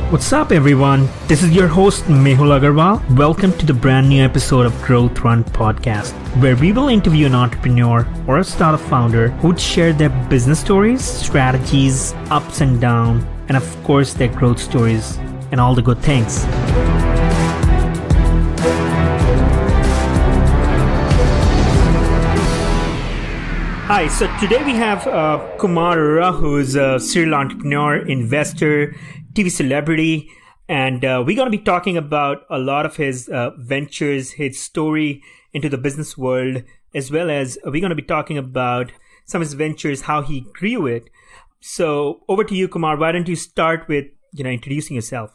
What's up, everyone? This is your host, Mehul Agarwal. Welcome to the brand new episode of GrowthRun podcast, where we will interview an entrepreneur or a startup founder who would share their business stories, strategies, ups and downs, and of course, their growth stories and all the good things. Hi, so today we have Kumar Arora, who is a serial entrepreneur, investor, TV celebrity, and we're going to be talking about a lot of his ventures, his story into the business world, as well as we're going to be talking about some of his ventures, how he grew it. So over to you, Kumar. Why don't you start with introducing yourself?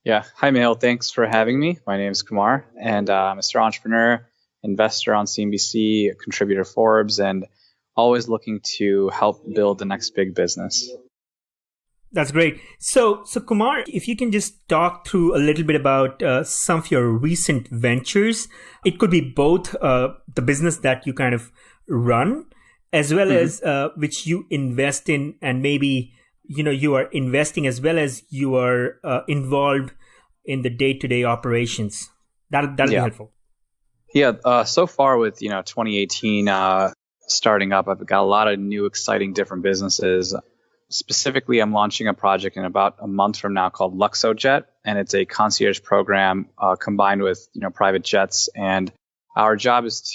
Yeah. Hi, Mehul. Thanks for having me. My name is Kumar, and I'm a serial entrepreneur, investor on CNBC, contributor to Forbes, and always looking to help build the next big business. That's great. So Kumar, if you can just talk through a little bit about some of your recent ventures. It could be both the business that you kind of run, as well as which you invest in, and maybe you are investing as well as you are involved in the day-to-day operations. That'll be helpful. Yeah. So far with 2018 starting up, I've got a lot of new, exciting, different businesses. Specifically, I'm launching a project in about a month from now called LuxoJet, and it's a concierge program combined with private jets. And our job is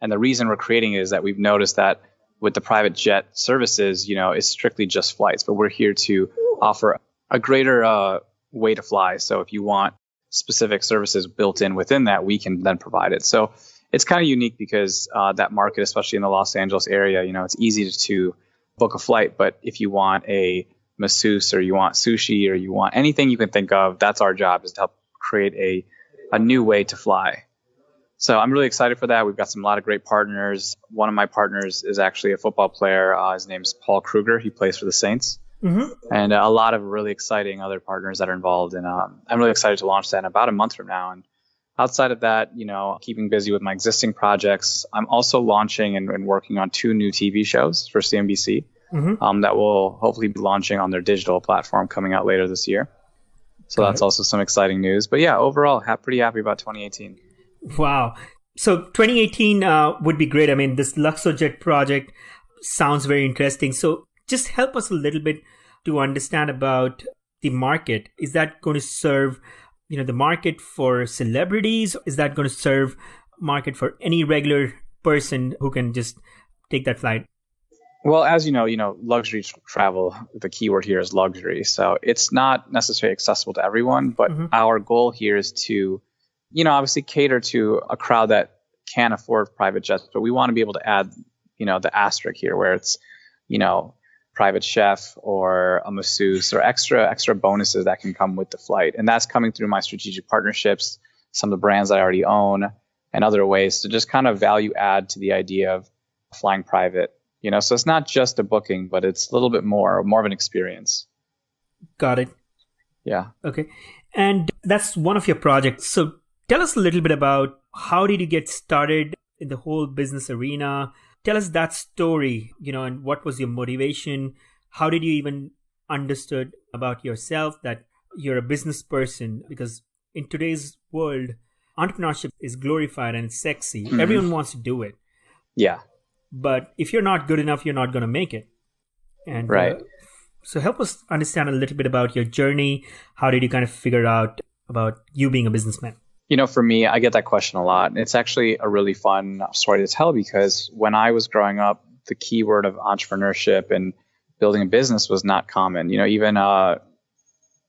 and the reason we're creating it is that we've noticed that with the private jet services, it's strictly just flights, but we're here to offer a greater way to fly. So if you want specific services built in within that, we can then provide it. So it's kind of unique because that market, especially in the Los Angeles area, it's easy to book a flight, but if you want a masseuse or you want sushi or you want anything you can think of, that's our job, is to help create a new way to fly. So I'm really excited for that. We've got a lot of great partners. One of my partners is actually a football player. His name's Paul Kruger. He plays for the Saints. And a lot of really exciting other partners that are involved. And I'm really excited to launch that in about a month from now. And outside of that, keeping busy with my existing projects, I'm also launching and working on 2 new TV shows for CNBC that will hopefully be launching on their digital platform coming out later this year. So that's also some exciting news. But yeah, overall, pretty happy about 2018. Wow. So 2018 would be great. I mean, this LuxoJet project sounds very interesting. So just help us a little bit to understand about the market. Is that going to serve the market for celebrities? Is that going to serve market for any regular person who can just take that flight? Well, as you know, luxury travel, the keyword here is luxury. So it's not necessarily accessible to everyone, but our goal here is to, obviously cater to a crowd that can't afford private jets, but we want to be able to add, the asterisk here where it's, private chef or a masseuse or extra bonuses that can come with the flight. And that's coming through my strategic partnerships, some of the brands I already own, and other ways to just kind of value add to the idea of flying private. So it's not just a booking, but it's a little bit more of an experience. Got it. Yeah. Okay. And that's one of your projects. So tell us a little bit about how did you get started in the whole business arena? Tell us that story, and what was your motivation? How did you even understood about yourself that you're a business person? Because in today's world, entrepreneurship is glorified and it's sexy. Everyone wants to do it. Yeah. But if you're not good enough, you're not going to make it. And right. So help us understand a little bit about your journey. How did you kind of figure out about you being a businessman? For me, I get that question a lot. And it's actually a really fun story to tell because when I was growing up, the keyword of entrepreneurship and building a business was not common. Even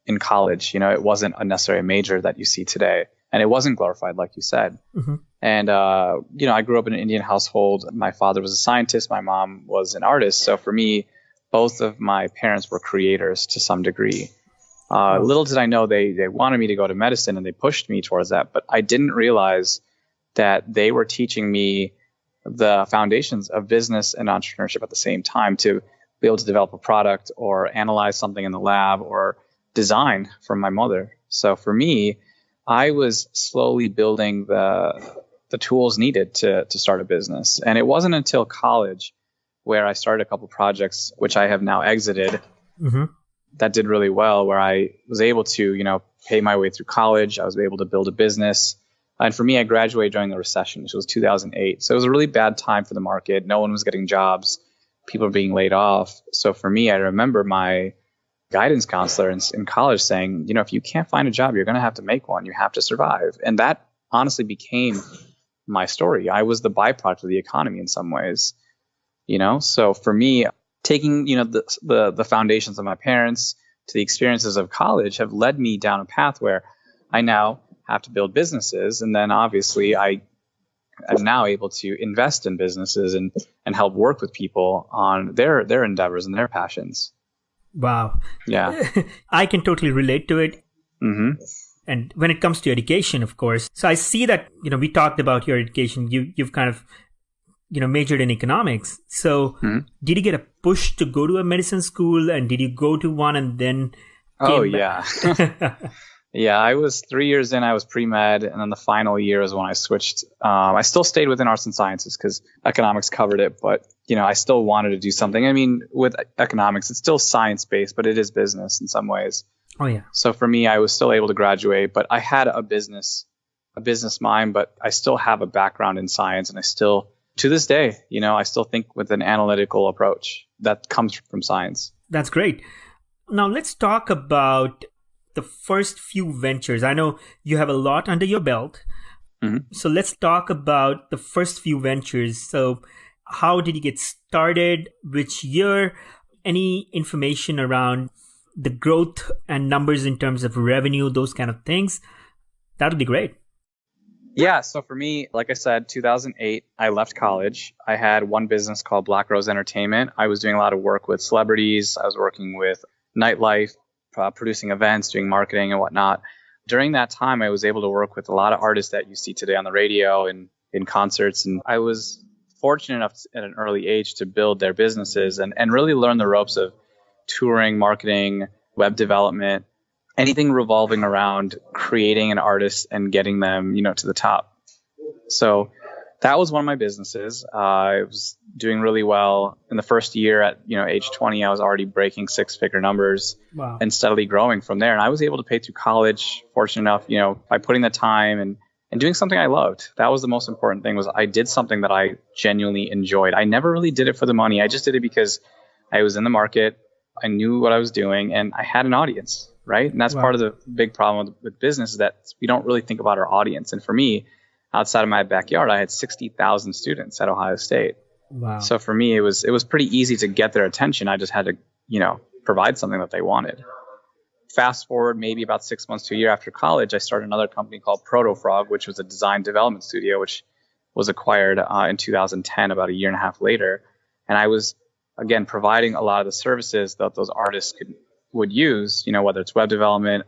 in college, it wasn't necessarily a major that you see today. And it wasn't glorified, like you said. And, I grew up in an Indian household. My father was a scientist. My mom was an artist. So for me, both of my parents were creators to some degree. Little did I know they wanted me to go to medicine and they pushed me towards that. But I didn't realize that they were teaching me the foundations of business and entrepreneurship at the same time to be able to develop a product or analyze something in the lab or design from my mother. So for me, I was slowly building the tools needed to start a business. And it wasn't until college where I started a couple projects, which I have now exited, that did really well, where I was able to, pay my way through college. I was able to build a business. And for me, I graduated during the recession, which was 2008. So it was a really bad time for the market. No one was getting jobs. People were being laid off. So for me, I remember my guidance counselor in college saying, if you can't find a job, you're going to have to make one. You have to survive. And that honestly became my story. I was the byproduct of the economy in some ways, So for me, taking, the foundations of my parents to the experiences of college have led me down a path where I now have to build businesses. And then obviously I am now able to invest in businesses and help work with people on their endeavors and their passions. Wow. Yeah. I can totally relate to it. Mm-hmm. And when it comes to education, of course, so I see that, we talked about your education. You've kind of, majored in economics. So did you get a push to go to a medicine school, and did you go to one and then yeah. Yeah, I was 3 years in, I was pre-med, and then the final year is when I switched. I still stayed within arts and sciences because economics covered it, but, I still wanted to do something. I mean, with economics, it's still science-based, but it is business in some ways. Oh, yeah. So for me, I was still able to graduate, but I had a business mind, but I still have a background in science, and I still, to this day, I still think with an analytical approach that comes from science. That's great. Now let's talk about the first few ventures. I know you have a lot under your belt. Mm-hmm. So let's talk about the first few ventures. So how did you get started? Which year? Any information around the growth and numbers in terms of revenue, those kind of things? That would be great. Yeah. So for me, like I said, 2008, I left college. I had one business called Black Rose Entertainment. I was doing a lot of work with celebrities. I was working with nightlife, producing events, doing marketing and whatnot. During that time, I was able to work with a lot of artists that you see today on the radio and in concerts. And I was fortunate enough at an early age to build their businesses and really learn the ropes of touring, marketing, web development, anything revolving around creating an artist and getting them, to the top. So that was one of my businesses. I was doing really well. In the first year at, age 20, I was already breaking six-figure numbers. Wow. And steadily growing from there. And I was able to pay through college, fortunate enough, by putting the time and doing something I loved. That was the most important thing, was I did something that I genuinely enjoyed. I never really did it for the money. I just did it because I was in the market. I knew what I was doing and I had an audience, right? And that's part of the big problem with business, is that we don't really think about our audience. And for me, outside of my backyard, I had 60,000 students at Ohio State. Wow. So for me, it was pretty easy to get their attention. I just had to, provide something that they wanted. Fast forward maybe about 6 months to a year after college, I started another company called Protofrog, which was a design development studio, which was acquired in 2010, about a year and a half later. And I was, again, providing a lot of the services that those artists would use, whether it's web development,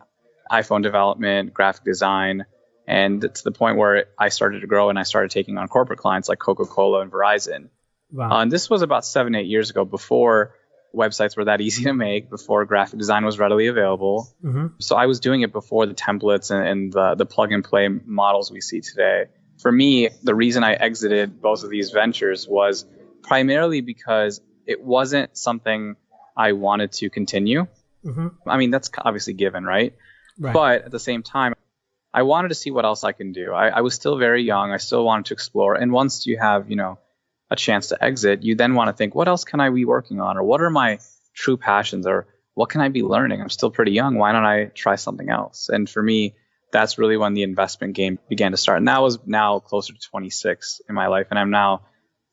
iPhone development, graphic design. And to the point where I started to grow and I started taking on corporate clients like Coca-Cola and Verizon. Wow. And this was about 7-8 years ago, before websites were that easy to make, before graphic design was readily available. Mm-hmm. So I was doing it before the templates and the plug and play models we see today. For me, the reason I exited both of these ventures was primarily because it wasn't something I wanted to continue. Mm-hmm. I mean, that's obviously given, right? But at the same time, I wanted to see what else I can do. I was still very young. I still wanted to explore. And once you have, a chance to exit, you then want to think, what else can I be working on? Or what are my true passions? Or what can I be learning? I'm still pretty young. Why don't I try something else? And for me, that's really when the investment game began to start. And that was now closer to 26 in my life. And I'm now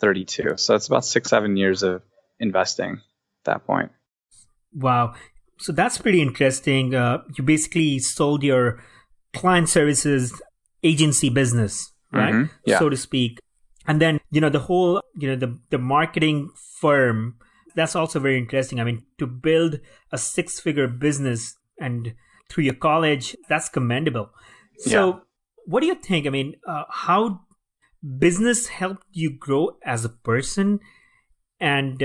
32. So it's about 6-7 years of investing at that point. Wow. So that's pretty interesting. You basically sold your client services agency business, right? Mm-hmm. Yeah. So to speak. And then, the whole, the marketing firm, that's also very interesting. I mean, to build a 6-figure business and through your college, that's commendable. So what do you think? I mean, how business helped you grow as a person? And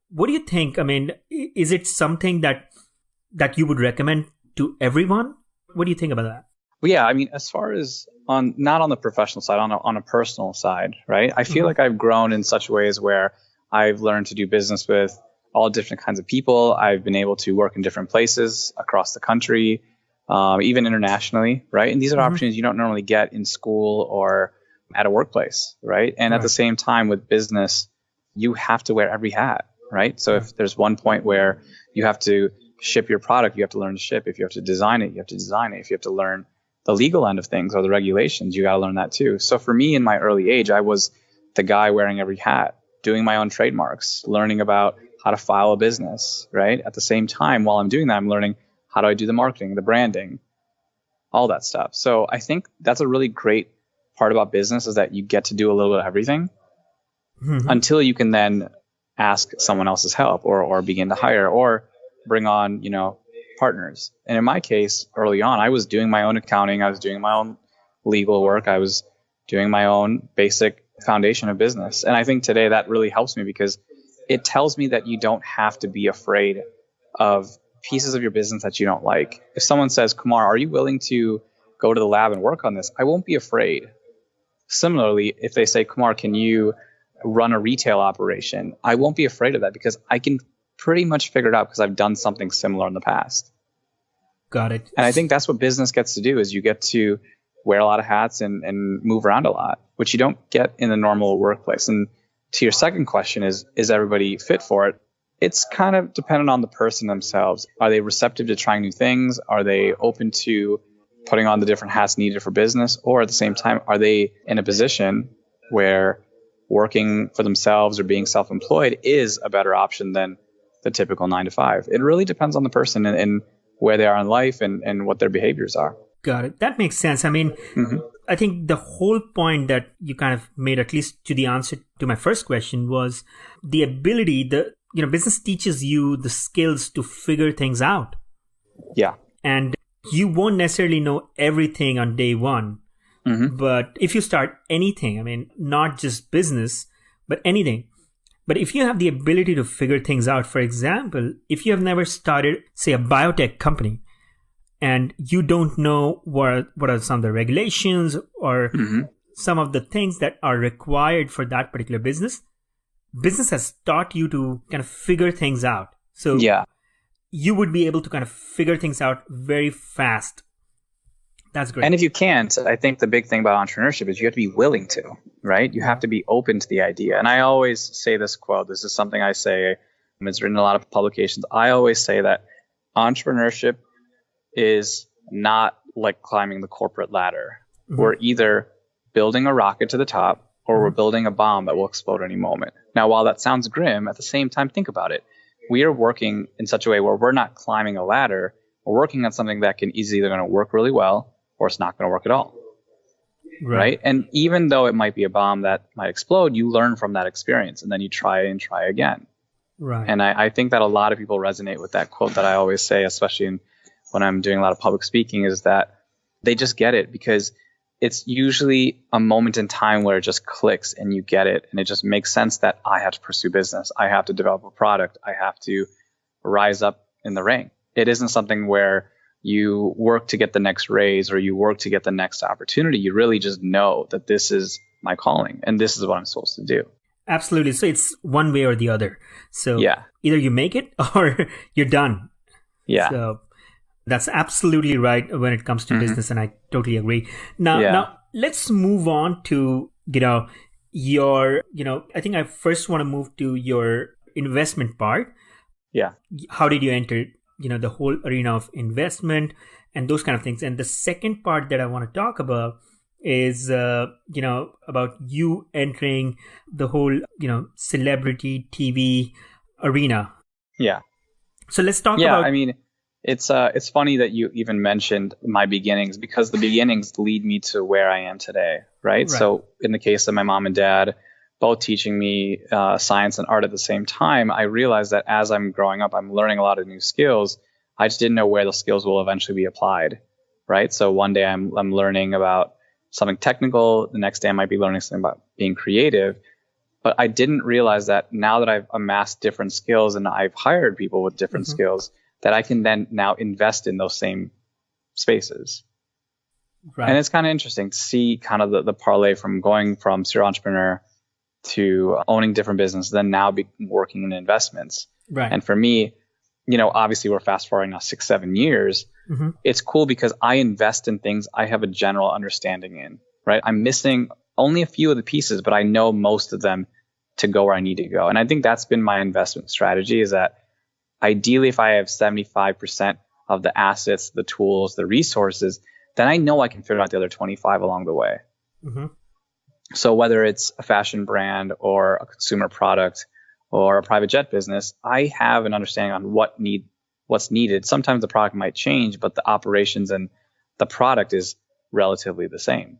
what do you think? I mean, is it something that you would recommend to everyone? What do you think about that? Well, yeah, I mean, as far as not on the professional side, on a personal side, right? I feel like I've grown in such ways where I've learned to do business with all different kinds of people. I've been able to work in different places across the country, even internationally, right? And these are opportunities you don't normally get in school or at a workplace, right? And at the same time with business, you have to wear every hat, right? So if there's one point where you have to ship your product, you have to learn to ship. If you have to design it, you have to design it. If you have to learn the legal end of things or the regulations, you got to learn that too. So for me in my early age, I was the guy wearing every hat, doing my own trademarks, learning about how to file a business, right? At the same time, while I'm doing that, I'm learning how do I do the marketing, the branding, all that stuff. So I think that's a really great part about business is that you get to do a little bit of everything until you can then ask someone else's help or begin to hire or bring on, partners. And in my case, early on, I was doing my own accounting. I was doing my own legal work. I was doing my own basic foundation of business. And I think today that really helps me because it tells me that you don't have to be afraid of pieces of your business that you don't like. If someone says, Kumar, are you willing to go to the lab and work on this? I won't be afraid. Similarly, if they say, Kumar, can you run a retail operation? I won't be afraid of that because I can pretty much figure it out because I've done something similar in the past. Got it. And I think that's what business gets to do is you get to wear a lot of hats and move around a lot, which you don't get in a normal workplace. And to your second question is everybody fit for it? It's kind of dependent on the person themselves. Are they receptive to trying new things? Are they open to putting on the different hats needed for business? Or at the same time, are they in a position where working for themselves or being self-employed is a better option than the typical 9 to 5? It really depends on the person and where they are in life and what their behaviors are. Got it. That makes sense. I mean, I think the whole point that you kind of made, at least to the answer to my first question, was the ability, business teaches you the skills to figure things out. Yeah. And you won't necessarily know everything on day one. But if you start anything, I mean, not just business, but anything. But if you have the ability to figure things out, for example, if you have never started, say, a biotech company, and you don't know what are some of the regulations or some of the things that are required for that particular business has taught you to kind of figure things out. So you would be able to kind of figure things out very fast. That's great. And if you can't, I think the big thing about entrepreneurship is you have to be willing to, right? You have to be open to the idea. And I always say this quote. This is something I say, and it's written in a lot of publications. I always say that entrepreneurship is not like climbing the corporate ladder. We're either building a rocket to the top or we're building a bomb that will explode any moment. Now, while that sounds grim, at the same time, think about it. We are working in such a way where we're not climbing a ladder. We're working on something that is either going to work really well or it's not going to work at all. Right. And even though it might be a bomb that might explode, you learn from that experience and then you try and try again. Right. And I think that a lot of people resonate with that quote that I always say, especially when I'm doing a lot of public speaking, is that they just get it because it's usually a moment in time where it just clicks and you get it. And it just makes sense that I have to pursue business. I have to develop a product. I have to rise up in the rank. It isn't something where you work to get the next raise or you work to get the next opportunity. You really just know that this is my calling and this is what I'm supposed to do. Absolutely. So it's one way or the other. So either you make it or you're done. Yeah. So that's absolutely right when it comes to business. And I totally agree. Now let's move on to, your, I think I first want to move to your investment part. Yeah. How did you enter, the whole arena of investment and those kind of things? And the second part that I want to talk about is, about you entering the whole, celebrity TV arena. Yeah. So let's talk about... I mean, it's funny that you even mentioned my beginnings because the beginnings lead me to where I am today, right? So in the case of my mom and dad, both teaching me science and art at the same time, I realized that as I'm growing up, I'm learning a lot of new skills. I just didn't know where the skills will eventually be applied, right? So one day I'm learning about something technical. The next day I might be learning something about being creative. But I didn't realize that now that I've amassed different skills and I've hired people with different skills, that I can then now invest in those same spaces. Right. And it's kind of interesting to see kind of the parlay from going from serial entrepreneur to owning different business, then now working in investments. Right. And for me, obviously we're fast forwarding now 6-7 years. Mm-hmm. It's cool because I invest in things I have a general understanding in, right? I'm missing only a few of the pieces, but I know most of them to go where I need to go. And I think that's been my investment strategy, is that ideally, if I have 75% of the assets, the tools, the resources, then I know I can figure out the other 25 along the way. Mm-hmm. So whether it's a fashion brand or a consumer product or a private jet business, I have an understanding on what's needed. Sometimes the product might change, but the operations and the product is relatively the same.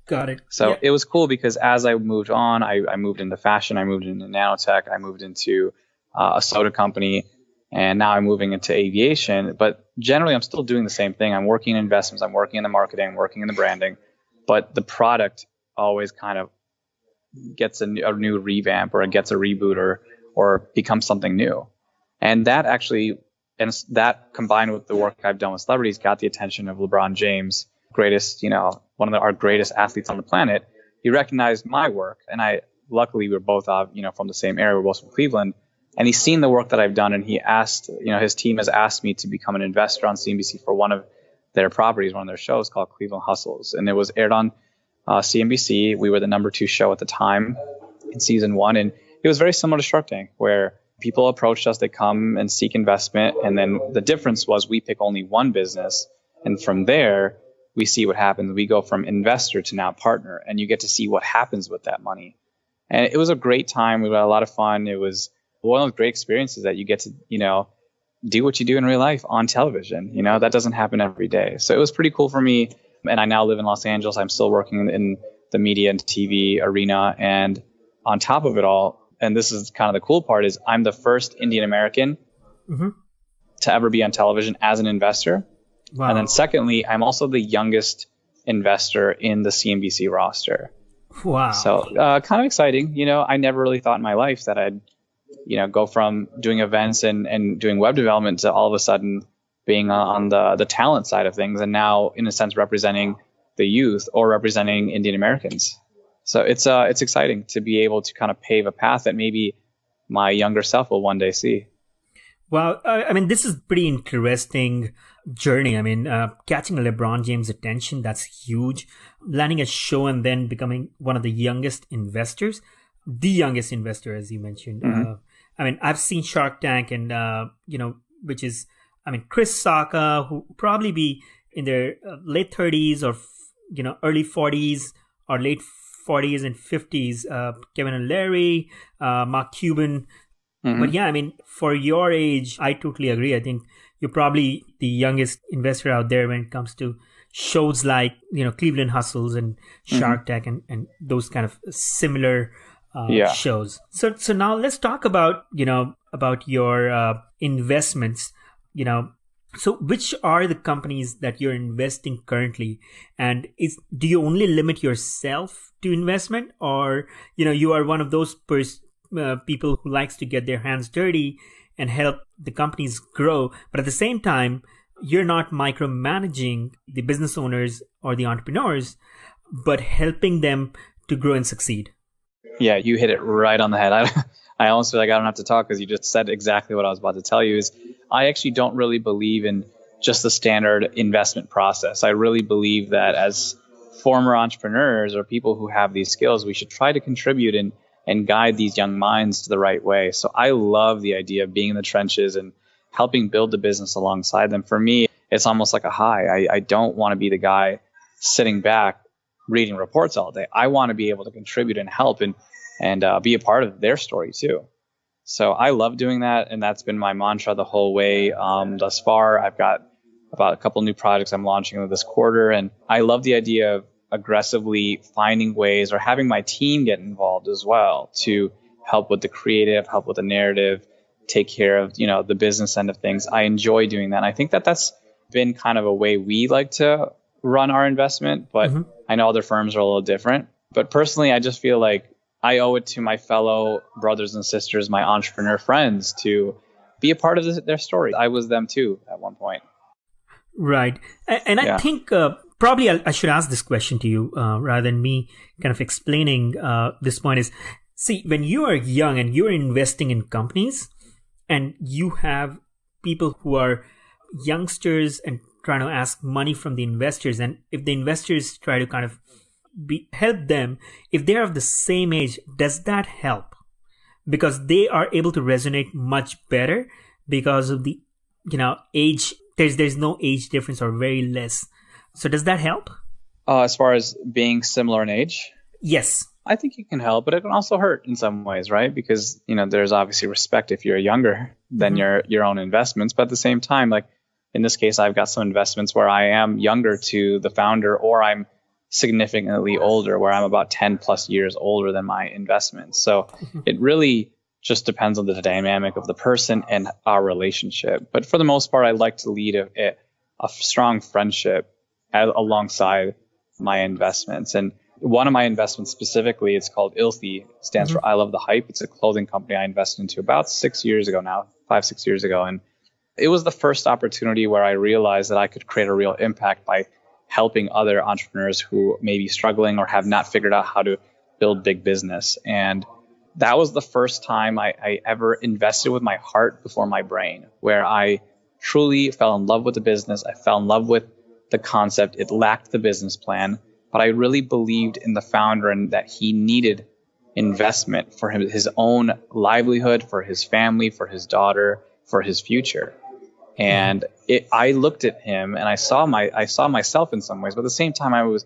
Got it. So It was cool because as I moved on, I moved into fashion, I moved into nanotech, I moved into a soda company, and now I'm moving into aviation. But generally, I'm still doing the same thing. I'm working in investments, I'm working in the marketing, I'm working in the branding, but the product always kind of gets a new revamp, or it gets a reboot, or becomes something new. And that combined with the work I've done with celebrities got the attention of LeBron James, one of our greatest athletes on the planet. He recognized my work, and luckily we were both from the same area. We're both from Cleveland, and he's seen the work that I've done, and he asked, his team has asked me to become an investor on CNBC for one of their properties, one of their shows called Cleveland Hustles, and it was aired on CNBC. We were the number 2 show at the time in season 1, and it was very similar to Shark Tank, where people approached us, they come and seek investment, and then the difference was we pick only one business, and from there we see what happens. We go from investor to now partner, and you get to see what happens with that money. And it was a great time. We had a lot of fun. It was one of those great experiences that you get to, do what you do in real life on television. That doesn't happen every day. So it was pretty cool for me. And I now live in Los Angeles. I'm still working in the media and TV arena. And on top of it all, and this is kind of the cool part, is I'm the first Indian American to ever be on television as an investor. Wow. And then secondly, I'm also the youngest investor in the CNBC roster. Wow. So kind of exciting. I never really thought in my life that I'd, go from doing events and doing web development to all of a sudden being on the talent side of things, and now in a sense representing the youth or representing Indian Americans. So it's exciting to be able to kind of pave a path that maybe my younger self will one day see. Well, this is pretty interesting journey. Catching LeBron James' attention, that's huge. Landing a show and then becoming one of the youngest investors, the youngest investor, as you mentioned. Mm-hmm. I've seen Shark Tank, and which is, Chris Saka, who probably be in their late 30s or early 40s or late 40s and 50s. Kevin and Larry, Mark Cuban. Mm-hmm. But yeah, for your age, I totally agree. I think you're probably the youngest investor out there when it comes to shows like, Cleveland Hustles and Shark Tank and those kind of similar shows. So now let's talk about, about your investments, So which are the companies that you're investing currently? And do you only limit yourself to investment, or, you are one of those people who likes to get their hands dirty and help the companies grow, but at the same time, you're not micromanaging the business owners or the entrepreneurs, but helping them to grow and succeed? Yeah, you hit it right on the head. I almost feel like I don't have to talk because you just said exactly what I was about to tell you. Is I actually don't really believe in just the standard investment process. I really believe that as former entrepreneurs or people who have these skills, we should try to contribute and guide these young minds to the right way. So I love the idea of being in the trenches and helping build the business alongside them. For me, it's almost like a high. I don't want to be the guy sitting back reading reports all day. I want to be able to contribute and help and be a part of their story too. So I love doing that, and that's been my mantra the whole way thus far. I've got about a couple new projects I'm launching this quarter, and I love the idea of aggressively finding ways or having my team get involved as well to help with the creative, help with the narrative, take care of the business end of things. I enjoy doing that, and I think that's been kind of a way we like to run our investment, but I know other firms are a little different. But personally, I just feel like I owe it to my fellow brothers and sisters, my entrepreneur friends, to be a part of their story. I was them too at one point. Right. And I think probably I should ask this question to you rather than me kind of explaining this point is, see, when you are young and you're investing in companies, and you have people who are youngsters and trying to ask money from the investors, and if the investors try to kind of help them, if they're of the same age, does that help? Because they are able to resonate much better because of the age. There's no age difference or very less. So does that help? As far as being similar in age? Yes. I think it can help, but it can also hurt in some ways, right? Because, there's obviously respect if you're younger than your own investments. But at the same time, like in this case, I've got some investments where I am younger to the founder, or I'm significantly older, where I'm about 10 plus years older than my investments. So it really just depends on the dynamic of the person and our relationship. But for the most part, I like to lead a strong friendship alongside my investments. And one of my investments specifically, it's called Ilthy, stands for I Love the Hype. It's a clothing company I invested into about 6 years ago now, 5-6 years ago. And it was the first opportunity where I realized that I could create a real impact by helping other entrepreneurs who may be struggling or have not figured out how to build big business. And that was the first time I ever invested with my heart before my brain, where I truly fell in love with the business. I fell in love with the concept. It lacked the business plan, but I really believed in the founder and that he needed investment for his own livelihood, for his family, for his daughter, for his future. And I looked at him and I saw myself in some ways, but at the same time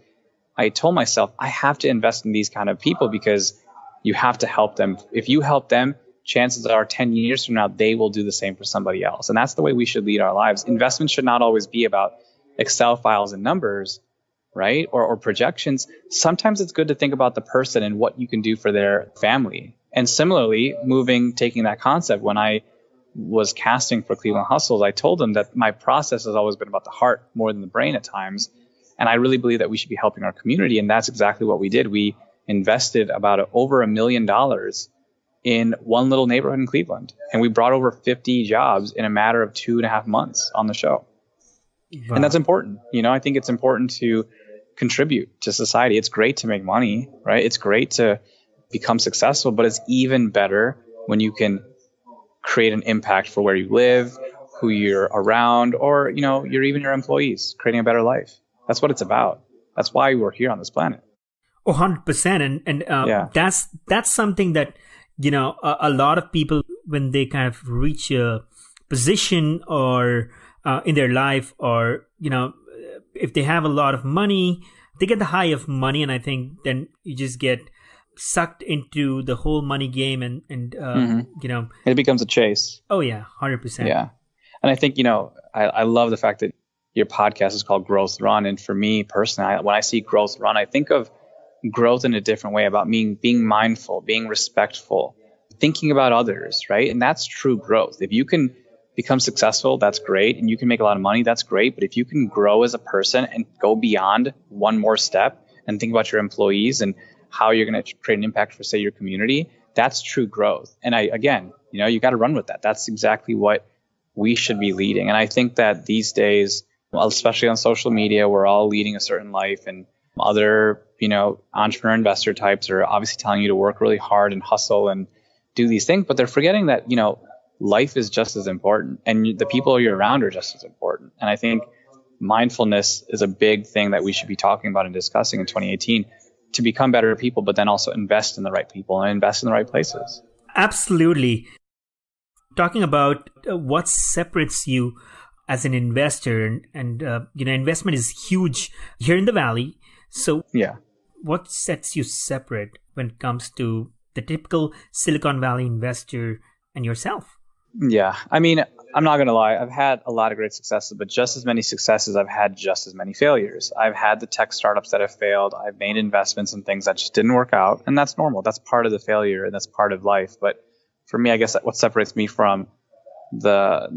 I told myself I have to invest in these kind of people because you have to help them. If you help them, chances are 10 years from now, they will do the same for somebody else. And that's the way we should lead our lives. Investment should not always be about Excel files and numbers, right? Or projections. Sometimes it's good to think about the person and what you can do for their family. And similarly, taking that concept, when I was casting for Cleveland Hustles, I told them that my process has always been about the heart more than the brain at times. And I really believe that we should be helping our community. And that's exactly what we did. We invested about over $1 million in one little neighborhood in Cleveland. And we brought over 50 jobs in a matter of 2.5 months on the show. Wow. And that's important. I think it's important to contribute to society. It's great to make money, right? It's great to become successful, but it's even better when you can create an impact for where you live, who you're around, or, you're even your employees, creating a better life. That's what it's about. That's why we're here on this planet. 100%. And that's something that, a lot of people, when they kind of reach a position or in their life, or, if they have a lot of money, they get the high of money. And I think then you just get sucked into the whole money game and it becomes a chase. Oh yeah, 100%. Yeah. And I think, I love the fact that your podcast is called GrowthRun. And for me personally, when I see GrowthRun, I think of growth in a different way, about being mindful, being respectful, thinking about others, right? And that's true growth. If you can become successful, that's great. And you can make a lot of money, that's great. But if you can grow as a person and go beyond one more step and think about your employees and how you're going to create an impact for, say, your community, that's true growth. And you got to run with that. That's exactly what we should be leading. And I think that these days, especially on social media, we're all leading a certain life, and other, entrepreneur investor types are obviously telling you to work really hard and hustle and do these things, but they're forgetting that, life is just as important, and the people you're around are just as important. And I think mindfulness is a big thing that we should be talking about and discussing in 2018 to become better people, but then also invest in the right people and invest in the right places. Absolutely. Talking about what separates you as an investor, and investment is huge here in the Valley. So what sets you separate when it comes to the typical Silicon Valley investor and yourself? Yeah. I mean, I'm not going to lie. I've had a lot of great successes, but just as many successes, I've had just as many failures. I've had the tech startups that have failed. I've made investments in things that just didn't work out. And that's normal. That's part of the failure, and that's part of life. But for me, I guess what separates me from the,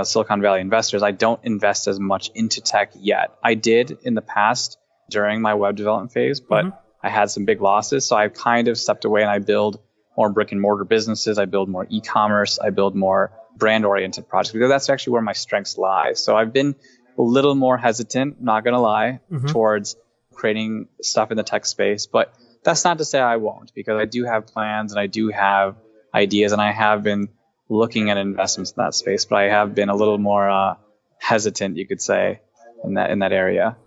Silicon Valley investors, I don't invest as much into tech yet. I did in the past during my web development phase, but I had some big losses. So I've kind of stepped away, and I build more brick and mortar businesses. I build more e-commerce. I build more brand oriented projects, because that's actually where my strengths lie. So I've been a little more hesitant, not going to lie, towards creating stuff in the tech space. But that's not to say I won't, because I do have plans and I do have ideas, and I have been looking at investments in that space, but I have been a little more hesitant, you could say, in that area.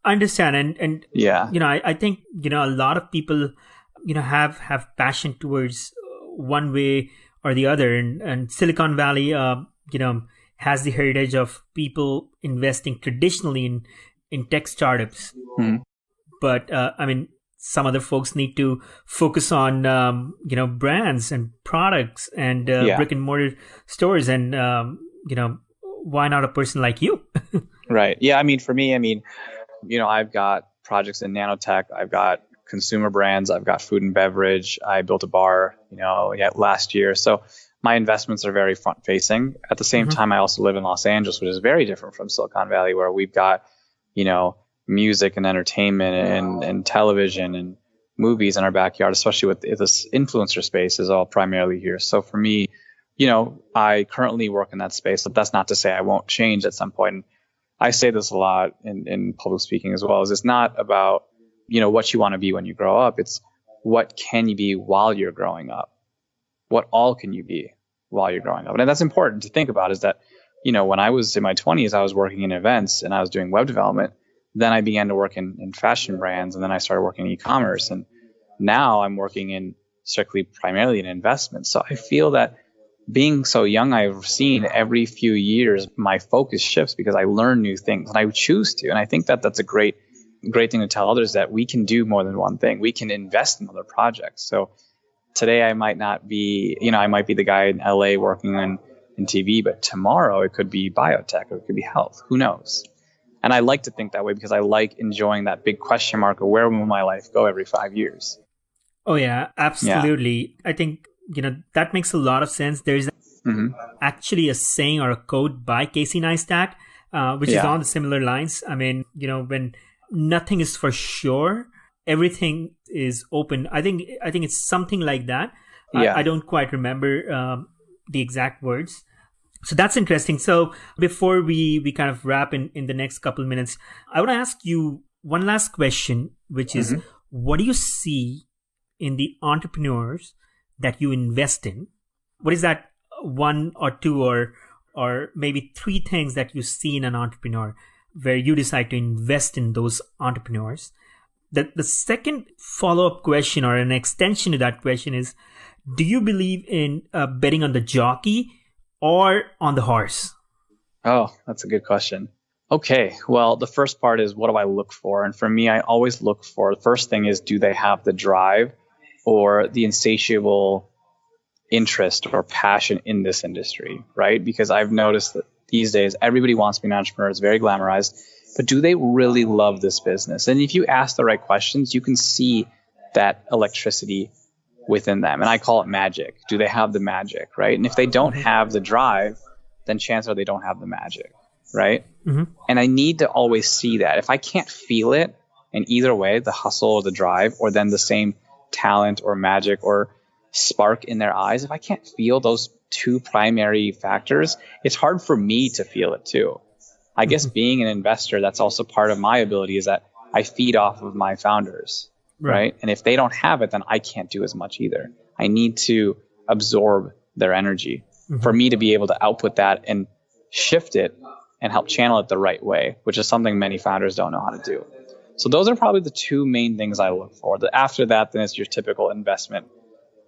I understand. And Yeah. I think, a lot of people, have passion towards one way or the other. And Silicon Valley, has the heritage of people investing traditionally in tech startups. Mhm. But some other folks need to focus on brands and products and brick and mortar stores, and why not a person like you? Right. Yeah. For me, I've got projects in nanotech. I've got consumer brands. I've got food and beverage. I built a bar, last year. So my investments are very front facing. At the same time, I also live in Los Angeles, which is very different from Silicon Valley, where we've got, music and entertainment and television and movies in our backyard, especially with this influencer space is all primarily here. So for me, I currently work in that space, but that's not to say I won't change at some point. And I say this a lot in public speaking as well, is it's not about, what you want to be when you grow up. It's what can you be while you're growing up? What all can you be while you're growing up? And that's important to think about, is that, when I was in my 20s, I was working in events and I was doing web development. Then I began to work in fashion brands, and then I started working in e-commerce. And now I'm working in primarily in investments. So I feel that being so young, I've seen every few years my focus shifts because I learn new things and I choose to. And I think that that's a great thing to tell others, that we can do more than one thing. We can invest in other projects. So today I might not be, I might be the guy in LA working in TV, but tomorrow it could be biotech or it could be health. Who knows? And I like to think that way because I like enjoying that big question mark of where will my life go every 5 years? Oh, yeah, absolutely. Yeah. I think, that makes a lot of sense. There's actually a saying or a quote by Casey Neistat, which is on the similar lines. When nothing is for sure, everything is open. I think it's something like that. Yeah. I don't quite remember the exact words. So that's interesting. So before we kind of wrap in the next couple of minutes, I want to ask you one last question, which is, what do you see in the entrepreneurs that you invest in? What is that one or two or maybe three things that you see in an entrepreneur where you decide to invest in those entrepreneurs? The second follow-up question or an extension to that question is, do you believe in betting on the jockey or on the horse? Oh, that's a good question. Okay, well, the first part is, what do I look for? And for me, I always look for, the first thing is, do they have the drive or the insatiable interest or passion in this industry, right? Because I've noticed that these days, everybody wants to be an entrepreneur. It's very glamorized. But do they really love this business? And if you ask the right questions, you can see that electricity within them. And I call it magic. Do they have the magic, right? And if they don't have the drive, then chances are they don't have the magic, right? And I need to always see that. If I can't feel it in either way, the hustle or the drive, or then the same talent or magic or spark in their eyes, if I can't feel those two primary factors, it's hard for me to feel it too. I guess being an investor, that's also part of my ability, is that I feed off of my founders. Right. And if they don't have it, then I can't do as much either. I need to absorb their energy for me to be able to output that and shift it and help channel it the right way, which is something many founders don't know how to do. So those are probably the two main things I look for. After that, then it's your typical investment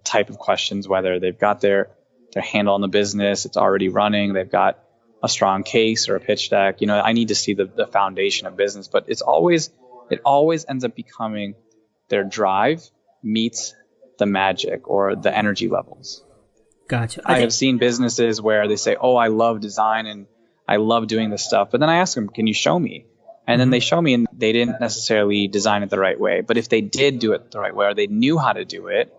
type of questions, whether they've got their handle on the business, it's already running, they've got a strong case or a pitch deck. I need to see the foundation of business, but it always ends up becoming their drive meets the magic or the energy levels. Gotcha. I have seen businesses where they say, oh, I love design and I love doing this stuff. But then I ask them, can you show me? And then they show me and they didn't necessarily design it the right way. But if they did do it the right way, or they knew how to do it,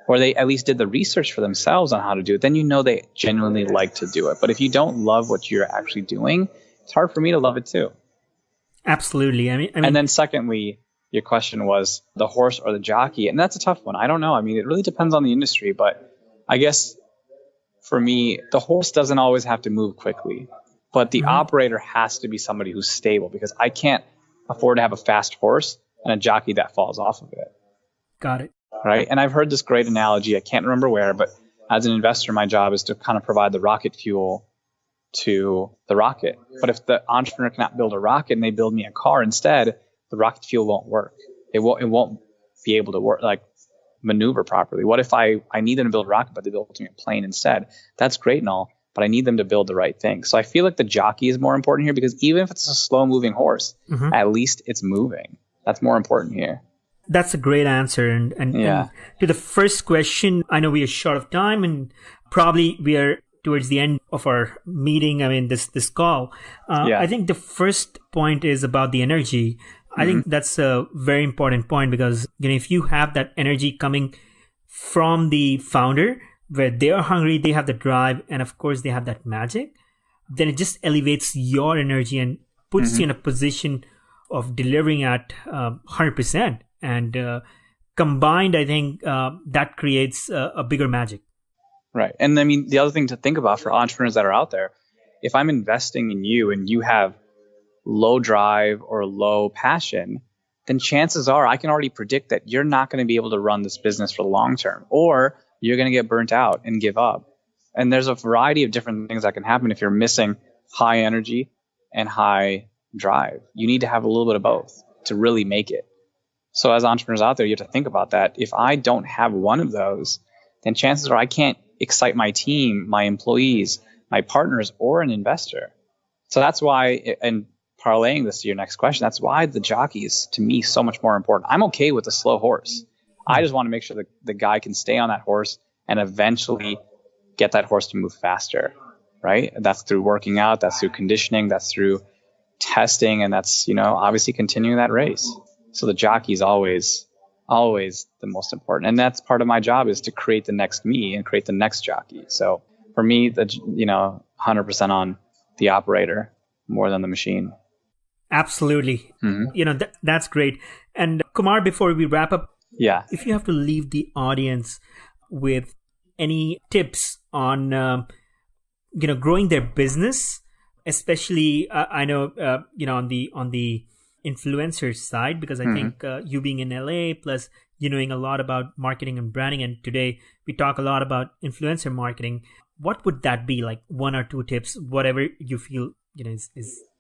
or they at least did the research for themselves on how to do it, then they genuinely like to do it. But if you don't love what you're actually doing, it's hard for me to love it too. Absolutely. I mean, and then secondly, your question was the horse or the jockey. And that's a tough one. I don't know. It really depends on the industry. But I guess for me, the horse doesn't always have to move quickly. But the operator has to be somebody who's stable, because I can't afford to have a fast horse and a jockey that falls off of it. Got it. Right. And I've heard this great analogy. I can't remember where, but As an investor, my job is to kind of provide the rocket fuel to the rocket. But if the entrepreneur cannot build a rocket and they build me a car instead, the rocket fuel won't work. It won't be able to work, like maneuver properly. What if I need them to build a rocket, but they build me a plane instead? That's great and all, but I need them to build the right thing. So I feel like the jockey is more important here, because even if it's a slow moving horse, at least it's moving. That's more important here. That's a great answer. And to the first question, I know we are short of time and probably we are towards the end of our meeting. I mean, this call. I think the first point is about the energy. I think that's a very important point, because if you have that energy coming from the founder, where they are hungry, they have the drive, and of course they have that magic, then it just elevates your energy and puts you in a position of delivering at 100%. And combined, I think that creates a bigger magic. Right. And I mean, the other thing to think about for entrepreneurs that are out there, if I'm investing in you and you have low drive or low passion, then chances are I can already predict that you're not going to be able to run this business for the long term, or you're going to get burnt out and give up. And there's a variety of different things that can happen if you're missing high energy and high drive. You need to have a little bit of both to really make it. So as entrepreneurs out there, you have to think about that. If I don't have one of those, then chances are I can't excite my team, my employees, my partners, or an investor. So that's why, and parlaying this to your next question, that's why the jockey is, to me, so much more important. I'm okay with a slow horse. I just want to make sure that the guy can stay on that horse and eventually get that horse to move faster, right? That's through working out, that's through conditioning, that's through testing, and that's, obviously continuing that race. So the jockey is always the most important. And that's part of my job, is to create the next me and create the next jockey. So for me, 100% on the operator more than the machine. Absolutely. That's great. And Kumar, before we wrap up, if you have to leave the audience with any tips on, growing their business, especially, I know, on the influencer side, because I think you being in LA, plus you knowing a lot about marketing and branding, and today we talk a lot about influencer marketing. What would that be, like 1 or 2 tips, whatever you feel is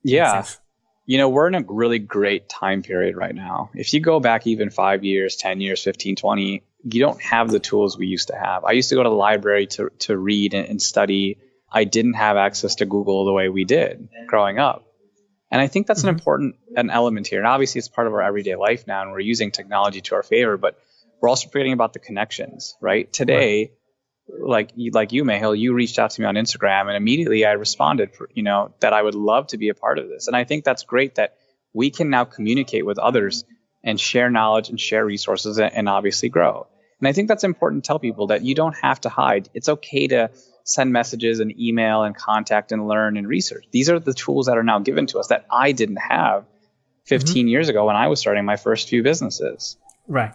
sense? We're in a really great time period right now. If you go back even 5 years, 10 years, 15, 20, you don't have the tools we used to have. I used to go to the library to read and study. I didn't have access to Google the way we did growing up. And I think that's an important element here. And obviously it's part of our everyday life now, and we're using technology to our favor, but we're also forgetting about the connections, right? Today, like you, Mehul, you reached out to me on Instagram, and immediately I responded, that I would love to be a part of this. And I think that's great that we can now communicate with others and share knowledge and share resources and obviously grow. And I think that's important to tell people, that you don't have to hide. It's okay to send messages and email and contact and learn and research. These are the tools that are now given to us that I didn't have 15 years ago when I was starting my first few businesses. Right.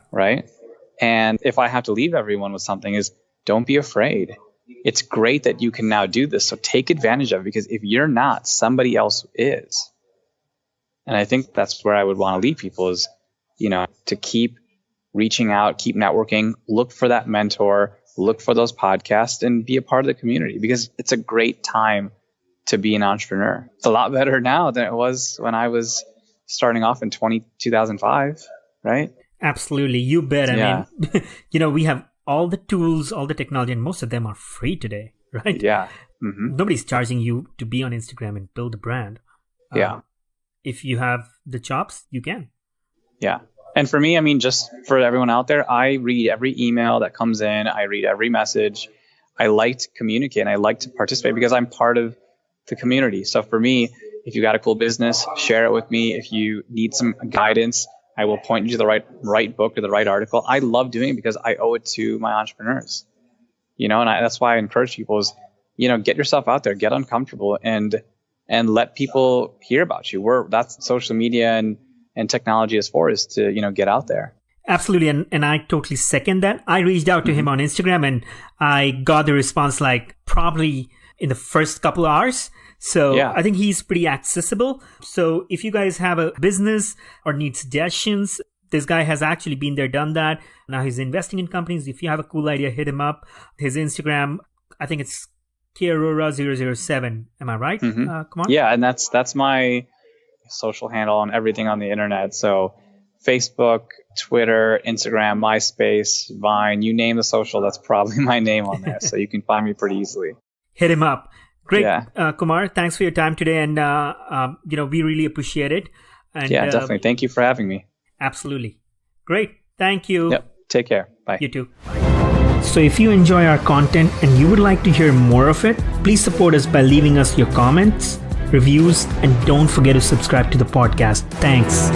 And if I have to leave everyone with something, is don't be afraid. It's great that you can now do this. So take advantage of it, because if you're not, somebody else is. And I think that's where I would want to lead people, is, to keep reaching out, keep networking, look for that mentor, look for those podcasts, and be a part of the community, because it's a great time to be an entrepreneur. It's a lot better now than it was when I was starting off in 2005, right? Absolutely. You bet. I mean, we have all the tools, all the technology, and most of them are free today, right? Yeah. Nobody's charging you to be on Instagram and build a brand. If you have the chops, you can. Yeah. And for me, I mean, just for everyone out there, I read every email that comes in. I read every message. I like to communicate and I like to participate because I'm part of the community. So for me, if you got a cool business, share it with me. If you need some guidance, I will point you to the right book or the right article. I love doing it because I owe it to my entrepreneurs. And that's why I encourage people is, get yourself out there, get uncomfortable, and let people hear about you. That's social media and technology is for, is to, get out there. Absolutely. And I totally second that. I reached out to him on Instagram and I got the response like probably in the first couple of hours. So yeah. I think he's pretty accessible. So if you guys have a business or need suggestions, this guy has actually been there, done that. Now he's investing in companies. If you have a cool idea, hit him up. His Instagram, I think it's Arora007. Am I right, Kumar? Yeah, and that's my social handle on everything on the internet. So Facebook, Twitter, Instagram, MySpace, Vine, you name the social, that's probably my name on there. So you can find me pretty easily. Hit him up. Great. Yeah. Kumar, thanks for your time today. And, we really appreciate it. And, yeah, definitely. Thank you for having me. Absolutely. Great. Thank you. Yep. Take care. Bye. You too. So if you enjoy our content and you would like to hear more of it, please support us by leaving us your comments, reviews, and don't forget to subscribe to the podcast. Thanks.